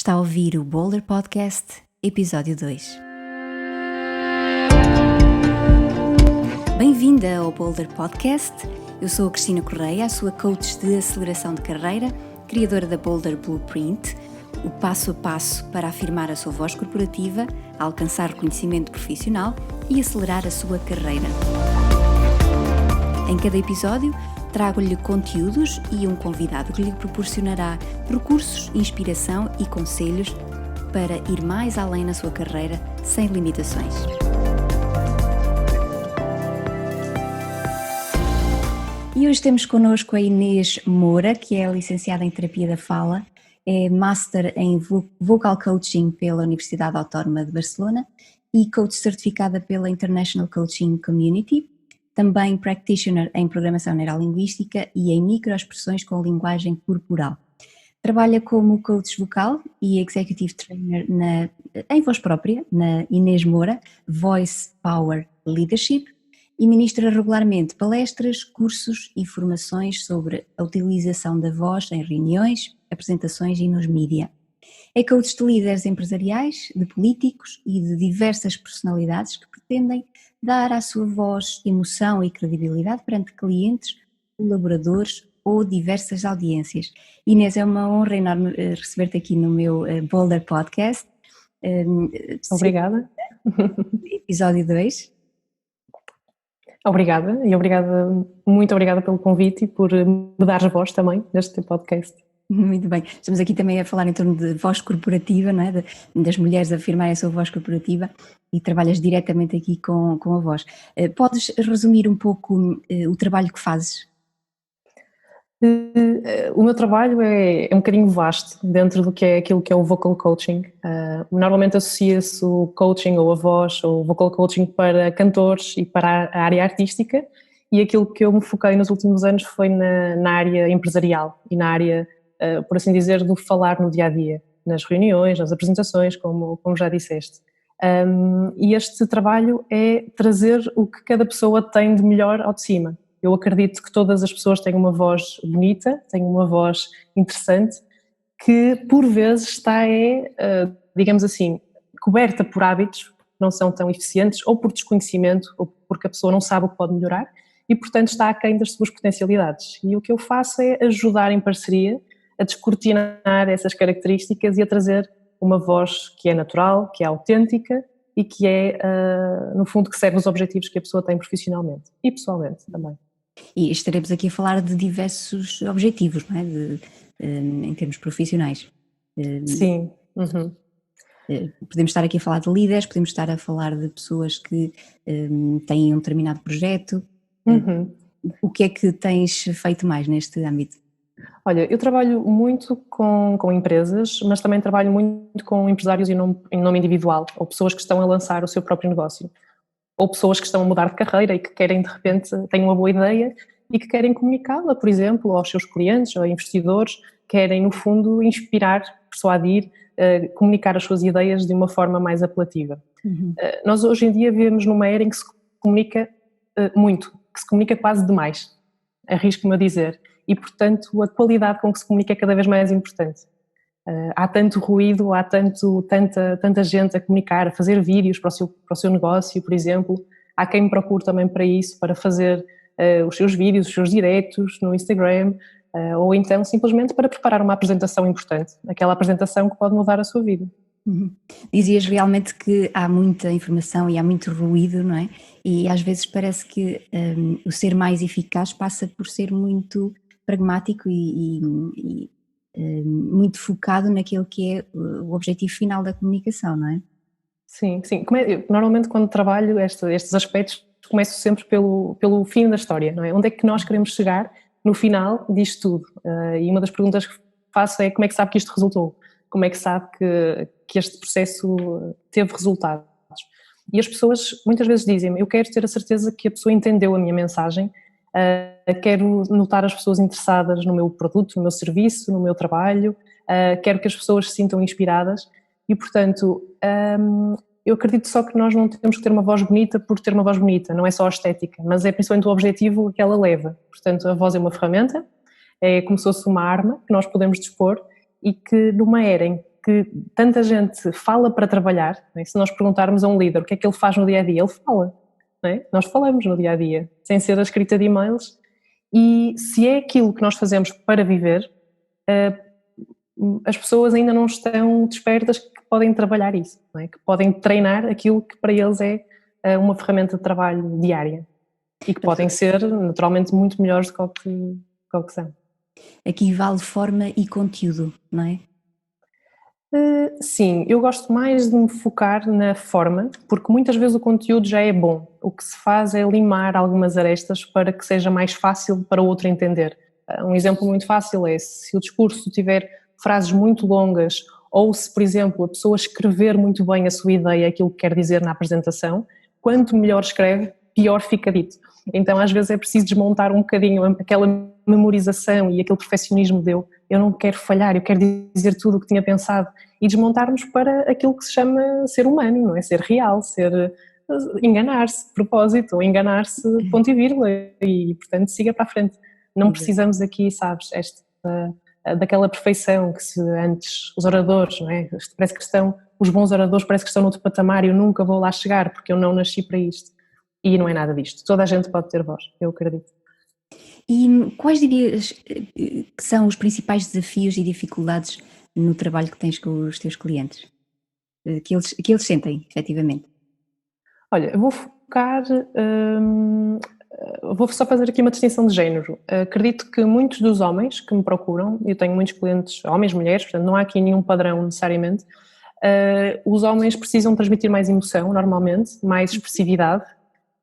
Está a ouvir o Boulder Podcast, episódio 2. Bem-vinda ao Boulder Podcast. Eu sou a Cristina Correia, a sua coach de aceleração de carreira, criadora da Boulder Blueprint, o passo a passo para afirmar a sua voz corporativa, alcançar reconhecimento profissional e acelerar a sua carreira. Em cada episódio, trago-lhe conteúdos e um convidado que lhe proporcionará recursos, inspiração e conselhos para ir mais além na sua carreira sem limitações. E hoje temos connosco a Inês Moura, que é licenciada em Terapia da Fala, é Master em Vocal Coaching pela Universidade Autónoma de Barcelona e Coach certificada pela International Coaching Community. Também practitioner em programação neurolinguística e em microexpressões com linguagem corporal. Trabalha como coach vocal e executive trainer em voz própria, na Inês Moura, Voice Power Leadership, e ministra regularmente palestras, cursos e formações sobre a utilização da voz em reuniões, apresentações e nos mídia. É coach de líderes empresariais, de políticos e de diversas personalidades que pretendem dar à sua voz emoção e credibilidade perante clientes, colaboradores ou diversas audiências. Inês, é uma honra enorme receber-te aqui no meu Boulder Podcast. Obrigada. Episódio 2. Obrigada e muito obrigada pelo convite e por me dar voz também neste podcast. Muito bem, estamos aqui também a falar em torno de voz corporativa, não é? Das mulheres afirmarem a sua voz corporativa e trabalhas diretamente aqui com a voz. Podes resumir um pouco o trabalho que fazes? O meu trabalho é um bocadinho vasto dentro do que é aquilo que é o vocal coaching. Normalmente associa-se o coaching ou a voz ou o vocal coaching para cantores e para a área artística, e aquilo que eu me foquei nos últimos anos foi na área empresarial e na área, por assim dizer, do falar no dia-a-dia, nas reuniões, nas apresentações, como já disseste. E este trabalho é trazer o que cada pessoa tem de melhor ao de cima. Eu acredito que todas as pessoas têm uma voz bonita, têm uma voz interessante, que por vezes está, digamos assim, coberta por hábitos que não são tão eficientes, ou por desconhecimento, ou porque a pessoa não sabe o que pode melhorar, e portanto está aquém das suas potencialidades. E o que eu faço é ajudar em parceria a descortinar essas características e a trazer uma voz que é natural, que é autêntica e que é, no fundo, que serve os objetivos que a pessoa tem profissionalmente e pessoalmente também. E estaremos aqui a falar de diversos objetivos, não é? Em termos profissionais. Sim. Uhum. Podemos estar aqui a falar de líderes, podemos estar a falar de pessoas que têm um determinado projeto. Uhum. O que é que tens feito mais neste âmbito? Olha, eu trabalho muito com empresas, mas também trabalho muito com empresários em nome individual, ou pessoas que estão a lançar o seu próprio negócio, ou pessoas que estão a mudar de carreira e que querem, de repente, têm uma boa ideia e que querem comunicá-la, por exemplo, aos seus clientes ou investidores, querem, no fundo, inspirar, persuadir, comunicar as suas ideias de uma forma mais apelativa. Uhum. Nós, hoje em dia, vivemos numa era em que se comunica muito, que se comunica quase demais, arrisco-me a dizer. E, portanto, a qualidade com que se comunica é cada vez mais importante. Há tanto ruído, há tanta gente a comunicar, a fazer vídeos para o seu negócio, por exemplo. Há quem me procure também para isso, para fazer os seus vídeos, os seus diretos no Instagram, ou então simplesmente para preparar uma apresentação importante, aquela apresentação que pode mudar a sua vida. Uhum. Dizias realmente que há muita informação e há muito ruído, não é? E às vezes parece que o ser mais eficaz passa por ser muito pragmático e muito focado naquilo que é o objetivo final da comunicação, não é? Sim. Normalmente quando trabalho estes aspectos começo sempre pelo fim da história, não é? Onde é que nós queremos chegar no final disto tudo? E uma das perguntas que faço é: como é que sabe que isto resultou? Como é que sabe que este processo teve resultados? E as pessoas muitas vezes dizem-me: eu quero ter a certeza que a pessoa entendeu a minha mensagem, quero notar as pessoas interessadas no meu produto, no meu serviço, no meu trabalho, quero que as pessoas se sintam inspiradas e, portanto, eu acredito só que nós não temos que ter uma voz bonita por ter uma voz bonita, não é só a estética, mas é principalmente o objetivo que ela leva. Portanto, a voz é uma ferramenta, é como se fosse uma arma que nós podemos dispor e que numa era em que tanta gente fala para trabalhar, não é? Se nós perguntarmos a um líder o que é que ele faz no dia-a-dia, ele fala, não é? Nós falamos no dia-a-dia, sem ser a escrita de e-mails, e se é aquilo que nós fazemos para viver, as pessoas ainda não estão despertas que podem trabalhar isso, não é? Que podem treinar aquilo que para eles é uma ferramenta de trabalho diária e que podem ser naturalmente muito melhores do que o que são. Aqui vale forma e conteúdo, não é? Sim, eu gosto mais de me focar na forma, porque muitas vezes o conteúdo já é bom. O que se faz é limar algumas arestas para que seja mais fácil para o outro entender. Um exemplo muito fácil é se o discurso tiver frases muito longas ou se, por exemplo, a pessoa escrever muito bem a sua ideia, aquilo que quer dizer na apresentação, quanto melhor escreve, pior fica dito. Então às vezes é preciso desmontar um bocadinho aquela memorização e aquele perfeccionismo de eu não quero falhar, eu quero dizer tudo o que tinha pensado, e desmontarmos para aquilo que se chama ser humano, não é? Ser real, enganar-se de propósito ou enganar-se ponto e vírgula e portanto siga para a frente. Não precisamos aqui, sabes, daquela perfeição que se antes os oradores, não é? Parece que os bons oradores parece que estão noutro patamar e eu nunca vou lá chegar porque eu não nasci para isto. E não é nada disto. Toda a gente pode ter voz, eu acredito. E quais dirias que são os principais desafios e dificuldades no trabalho que tens com os teus clientes? Que eles sentem, efetivamente? Olha, eu vou focar, vou só fazer aqui uma distinção de género. Acredito que muitos dos homens que me procuram, eu tenho muitos clientes, homens, mulheres, portanto não há aqui nenhum padrão necessariamente, os homens precisam transmitir mais emoção, normalmente, mais expressividade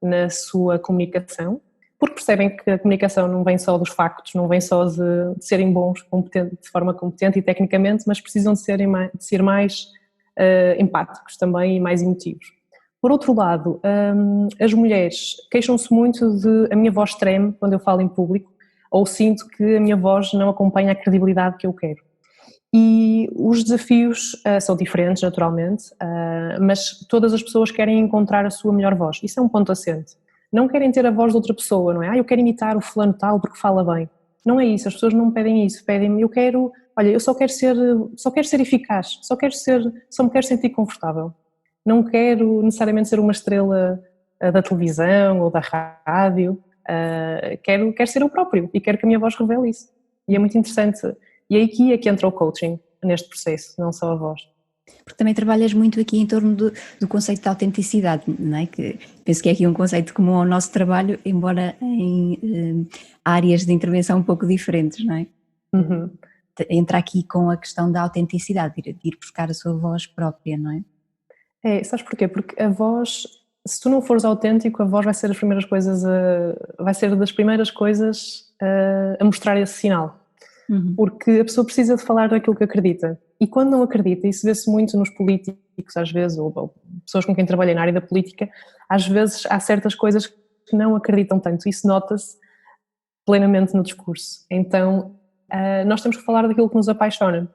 na sua comunicação, porque percebem que a comunicação não vem só dos factos, não vem só de serem bons de forma competente e tecnicamente, mas precisam de ser mais empáticos também e mais emotivos. Por outro lado, as mulheres queixam-se muito de a minha voz treme quando eu falo em público, ou sinto que a minha voz não acompanha a credibilidade que eu quero. E os desafios são diferentes, naturalmente, mas todas as pessoas querem encontrar a sua melhor voz. Isso é um ponto assente. Não querem ter a voz de outra pessoa, não é? Eu quero imitar o fulano tal porque fala bem. Não é isso, as pessoas não pedem isso, pedem-me, eu só quero ser eficaz, só me quero sentir confortável. Não quero necessariamente ser uma estrela da televisão ou da rádio, quero ser eu próprio e quero que a minha voz revele isso. E é muito interessante. E aqui é que entra o coaching neste processo, não só a voz. Porque também trabalhas muito aqui em torno do conceito de autenticidade, não é? Que penso que é aqui um conceito comum ao nosso trabalho, embora em áreas de intervenção um pouco diferentes, não é? Uhum. Entra aqui com a questão da autenticidade, de ir buscar a sua voz própria, não é? Sabes porquê? Porque a voz, se tu não fores autêntico, a voz vai ser das primeiras coisas a mostrar esse sinal. Porque a pessoa precisa de falar daquilo que acredita. E quando não acredita, isso vê-se muito nos políticos às vezes, ou pessoas com quem trabalham na área da política, às vezes há certas coisas que não acreditam tanto. Isso nota-se plenamente no discurso. Então, nós temos que falar daquilo que nos apaixona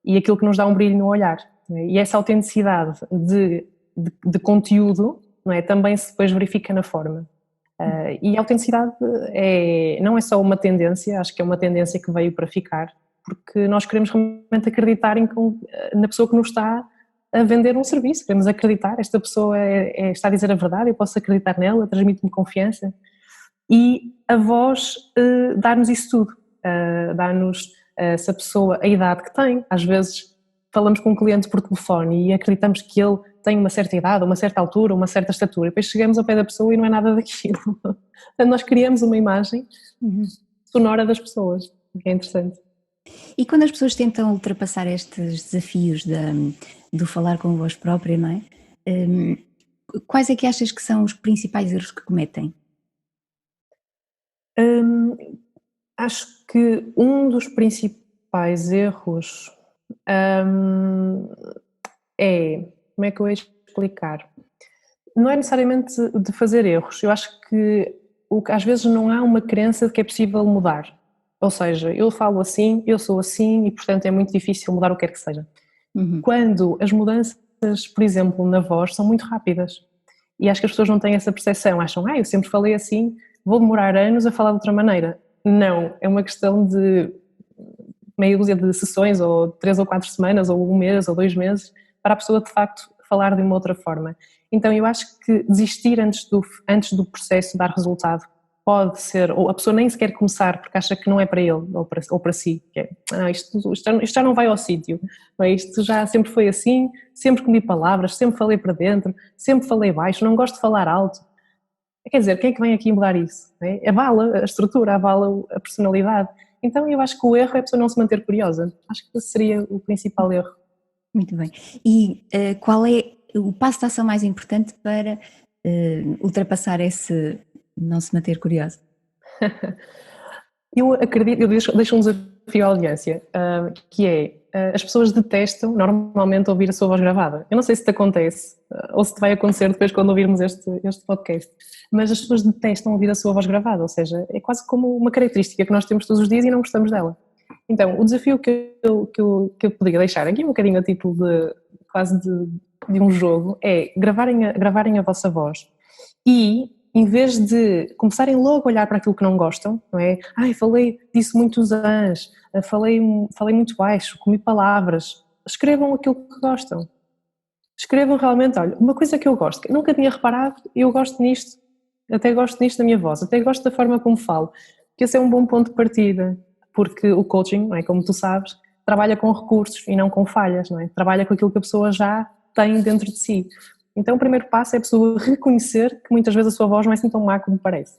e aquilo que nos dá um brilho no olhar. E essa autenticidade de conteúdo, não é, também se depois verifica na forma. E a autenticidade não é só uma tendência, acho que é uma tendência que veio para ficar, porque nós queremos realmente acreditar na pessoa que nos está a vender um serviço, queremos acreditar, esta pessoa está a dizer a verdade, eu posso acreditar nela, transmite-me confiança, e a voz dá-nos isso tudo, dá-nos essa pessoa a idade que tem. Às vezes falamos com um cliente por telefone e acreditamos que ele tem uma certa idade, uma certa altura, uma certa estatura, e depois chegamos ao pé da pessoa e não é nada daquilo. Portanto, nós criamos uma imagem sonora das pessoas, o que é interessante. E quando as pessoas tentam ultrapassar estes desafios do falar com voz própria, não é? Quais é que achas que são os principais erros que cometem? Acho que um dos principais erros como é que eu ia explicar? Não é necessariamente de fazer erros, eu acho que às vezes não há uma crença de que é possível mudar. Ou seja, eu falo assim, eu sou assim e portanto é muito difícil mudar o que quer que seja. Quando as mudanças, por exemplo, na voz são muito rápidas e acho que as pessoas não têm essa percepção, acham, eu sempre falei assim, vou demorar anos a falar de outra maneira. Não, é uma questão de meia dúzia de sessões, ou 3 ou 4 semanas, ou 1 mês, ou 2 meses, para a pessoa de facto falar de uma outra forma. Então eu acho que desistir antes do processo dar resultado pode ser, ou a pessoa nem sequer começar porque acha que não é para ele ou para si, que é, isto já não vai ao sítio, não é? Isto já sempre foi assim, sempre comi palavras, sempre falei para dentro, sempre falei baixo, não gosto de falar alto. Quer dizer, quem é que vem aqui mudar isso? Não é? Avala a estrutura, avala a personalidade. Então eu acho que o erro é a pessoa não se manter curiosa. Acho que esse seria o principal erro. Muito bem. E qual é o passo de ação mais importante para ultrapassar esse não se manter curioso? Eu acredito, eu deixo um desafio à audiência, que é, as pessoas detestam normalmente ouvir a sua voz gravada. Eu não sei se te acontece, ou se te vai acontecer depois quando ouvirmos este podcast, mas as pessoas detestam ouvir a sua voz gravada, ou seja, é quase como uma característica que nós temos todos os dias e não gostamos dela. Então, o desafio que eu poderia deixar aqui um bocadinho a título de um jogo é gravarem a vossa voz e, em vez de começarem logo a olhar para aquilo que não gostam, não é? Disse muitos anos, falei muito baixo, comi palavras. Escrevam aquilo que gostam. Escrevam realmente, olha, uma coisa que eu gosto, que eu nunca tinha reparado, eu gosto nisto, até gosto nisto da minha voz, até gosto da forma como falo, que esse é um bom ponto de partida, porque o coaching, não é, como tu sabes, trabalha com recursos e não com falhas, não é? Trabalha com aquilo que a pessoa já tem dentro de si. Então o primeiro passo é a pessoa reconhecer que muitas vezes a sua voz não é assim tão má como parece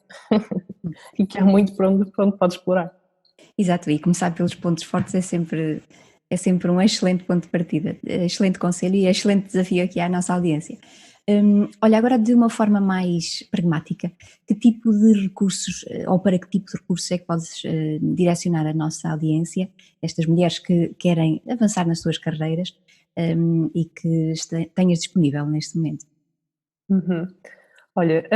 e que há muito por onde pode explorar. Exato, e começar pelos pontos fortes é sempre um excelente ponto de partida, excelente conselho e excelente desafio aqui à nossa audiência. Olha, agora de uma forma mais pragmática, que tipo de recursos, ou para que tipo de recursos é que podes direcionar a nossa audiência, estas mulheres que querem avançar nas suas carreiras e que tenhas disponível neste momento? Uhum. Olha,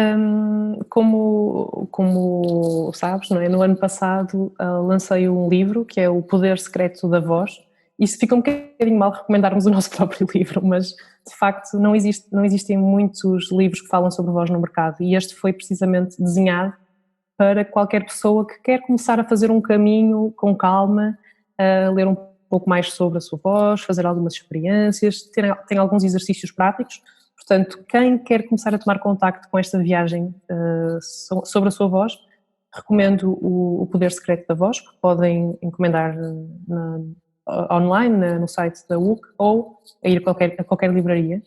como sabes, não é? No ano passado lancei um livro que é O Poder Secreto da Voz. Isso fica um bocadinho mal recomendarmos o nosso próprio livro, mas de facto não existem muitos livros que falam sobre voz no mercado e este foi precisamente desenhado para qualquer pessoa que quer começar a fazer um caminho com calma, a ler um pouco mais sobre a sua voz, fazer algumas experiências, tem alguns exercícios práticos. Portanto, quem quer começar a tomar contacto com esta viagem sobre a sua voz, recomendo o Poder Secreto da Voz, que podem encomendar online, no site da UC, ou a ir a qualquer livraria.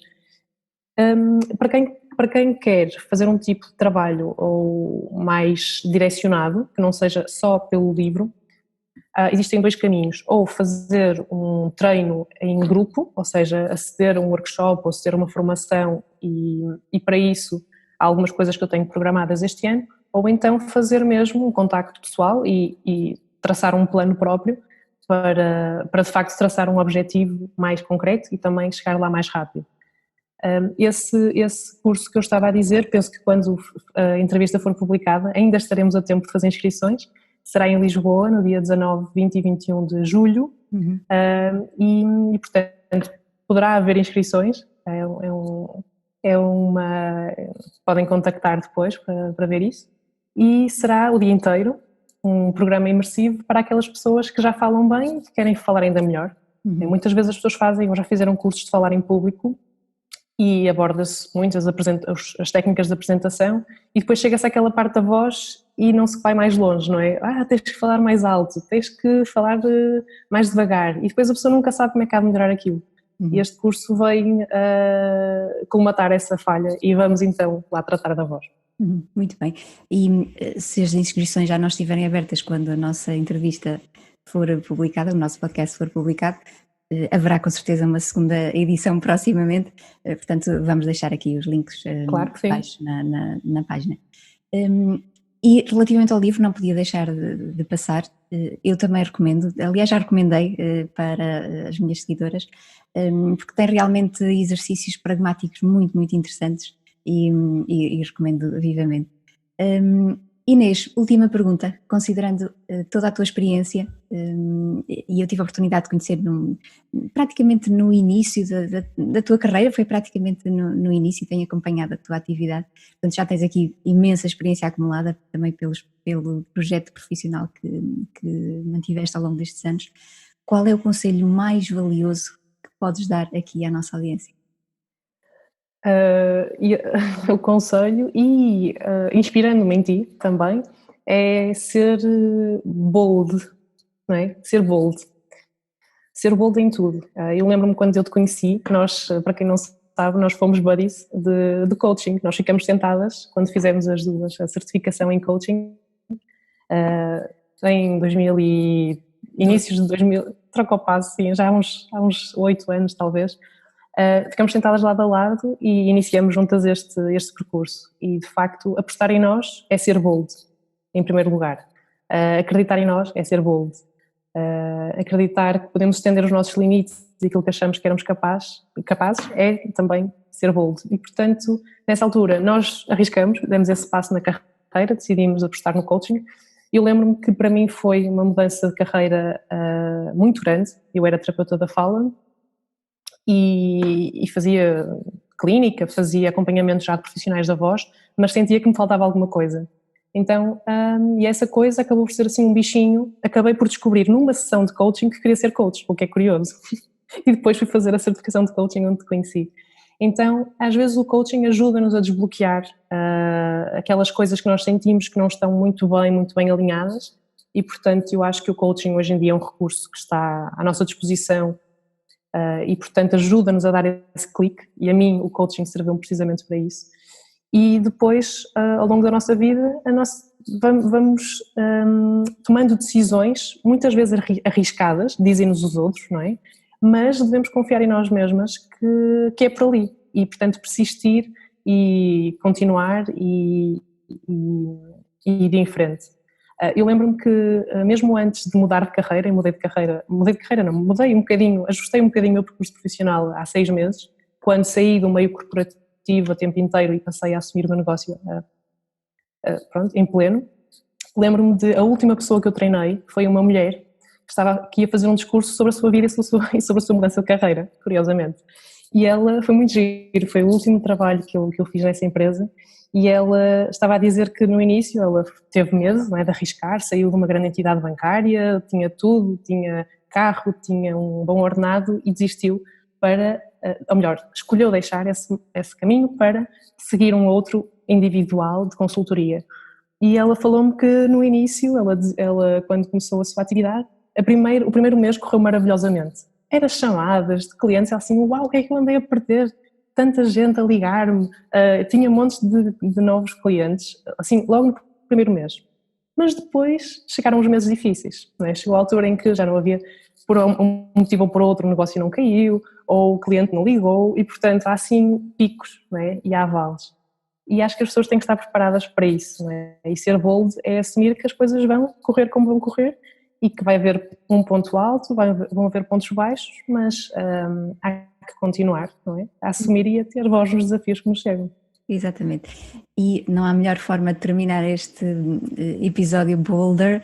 Para quem quer fazer um tipo de trabalho ou mais direcionado, que não seja só pelo livro, existem 2 caminhos, ou fazer um treino em grupo, ou seja, aceder a um workshop ou aceder a uma formação e para isso há algumas coisas que eu tenho programadas este ano, ou então fazer mesmo um contacto pessoal e traçar um plano próprio para de facto traçar um objetivo mais concreto e também chegar lá mais rápido. Esse curso que eu estava a dizer, penso que quando a entrevista for publicada ainda estaremos a tempo de fazer inscrições. Será em Lisboa, no dia 19, 20 e 21 de julho, e portanto poderá haver inscrições, podem contactar depois para ver isso, e será o dia inteiro, um programa imersivo para aquelas pessoas que já falam bem e que querem falar ainda melhor. Muitas vezes as pessoas fazem ou já fizeram cursos de falar em público e aborda-se muito as técnicas de apresentação e depois chega-se àquela parte da voz e não se vai mais longe, não é? Tens que falar mais alto, tens que falar mais devagar e depois a pessoa nunca sabe como é que há de melhorar aquilo. E este curso vem colmatar essa falha e vamos então lá tratar da voz. Muito bem. E se as inscrições já não estiverem abertas quando a nossa entrevista for publicada, o nosso podcast for publicado, haverá com certeza uma segunda edição proximamente, portanto vamos deixar aqui os links Claro que sim. abaixo na página. E relativamente ao livro, não podia deixar de passar, eu também recomendo, aliás já recomendei para as minhas seguidoras, porque tem realmente exercícios pragmáticos muito, muito interessantes e recomendo vivamente. Inês, última pergunta, considerando toda a tua experiência, e eu tive a oportunidade de conhecer praticamente no início da tua carreira, foi praticamente no início, e tenho acompanhado a tua atividade, portanto já tens aqui imensa experiência acumulada também pelo projeto profissional que mantiveste ao longo destes anos. Qual é o conselho mais valioso que podes dar aqui à nossa audiência? O conselho, e inspirando-me em ti também, é ser bold, não é? Ser bold. Ser bold em tudo. Eu lembro-me quando eu te conheci, que nós, para quem não sabe, nós fomos buddies de coaching. Nós ficamos sentadas quando fizemos as duas, a certificação em coaching, em 2000 e inícios de 2000, troca o passo, sim, já há uns 8 anos talvez. Ficamos sentadas lado a lado e iniciamos juntas este percurso. E de facto, apostar em nós é ser bold, em primeiro lugar. Acreditar em nós é ser bold. Acreditar que podemos estender os nossos limites e aquilo que achamos que éramos capazes é também ser bold. E portanto, nessa altura, nós arriscamos, demos esse passo na carreira, decidimos apostar no coaching. Eu lembro-me que para mim foi uma mudança de carreira muito grande. Eu era terapeuta da fala e fazia clínica, fazia acompanhamento já de profissionais da voz, mas sentia que me faltava alguma coisa. Então, e essa coisa acabou por ser assim um bichinho. Acabei por descobrir numa sessão de coaching que queria ser coach, o que é curioso. E depois fui fazer a certificação de coaching onde te conheci. Então, às vezes o coaching ajuda-nos a desbloquear aquelas coisas que nós sentimos que não estão muito bem alinhadas, e portanto eu acho que o coaching hoje em dia é um recurso que está à nossa disposição e portanto ajuda-nos a dar esse clique, e a mim o coaching serviu-me precisamente para isso. E depois, ao longo da nossa vida, vamos tomando decisões, muitas vezes arriscadas, dizem-nos os outros, não é? Mas devemos confiar em nós mesmas que é por ali, e portanto persistir e continuar e ir em frente. Eu lembro-me que mesmo antes de mudar de carreira, mudei um bocadinho, ajustei um bocadinho o meu percurso profissional há 6 meses, quando saí do meio corporativo a tempo inteiro e passei a assumir o meu negócio em pleno. Lembro-me de a última pessoa que eu treinei foi uma mulher que ia fazer um discurso sobre a sua vida e sobre a sua mudança de carreira, curiosamente. E ela foi muito giro, foi o último trabalho que eu fiz nessa empresa, e ela estava a dizer que no início ela teve medo, não é, de arriscar, saiu de uma grande entidade bancária, tinha tudo, tinha carro, tinha um bom ordenado e desistiu ou melhor, escolheu deixar esse caminho para seguir um outro individual de consultoria. E ela falou-me que no início, ela quando começou a sua atividade, o primeiro mês correu maravilhosamente. Era chamadas de clientes assim, uau, o que é que eu andei a perder? Tanta gente a ligar-me, tinha montes de novos clientes, assim, logo no primeiro mês. Mas depois chegaram os meses difíceis, não é? Chegou a altura em que já não havia, por um motivo ou por outro, o negócio não caiu, ou o cliente não ligou, e portanto há assim picos, não é? E há vales. E acho que as pessoas têm que estar preparadas para isso, não é? E ser bold é assumir que as coisas vão correr como vão correr, e que vai haver um ponto alto, vão haver pontos baixos, mas há que continuar, não é? A assumir e a ter voz nos desafios que nos chegam. Exatamente. E não há melhor forma de terminar este episódio bolder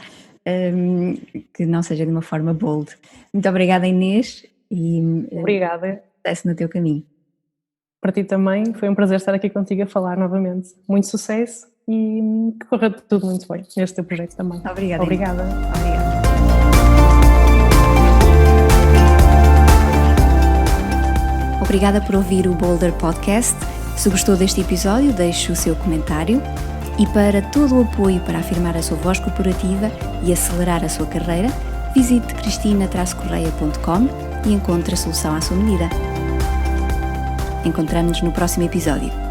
que não seja de uma forma bold. Muito obrigada, Inês. Obrigada. Sucesso no teu caminho. Para ti também, foi um prazer estar aqui contigo a falar novamente. Muito sucesso e que corra tudo muito bem neste teu projeto também. Obrigada. Obrigada. Obrigada por ouvir o Bolder Podcast. Se gostou deste episódio, deixe o seu comentário, e para todo o apoio para afirmar a sua voz corporativa e acelerar a sua carreira, visite cristina-correia.com e encontre a solução à sua medida. Encontramos-nos no próximo episódio.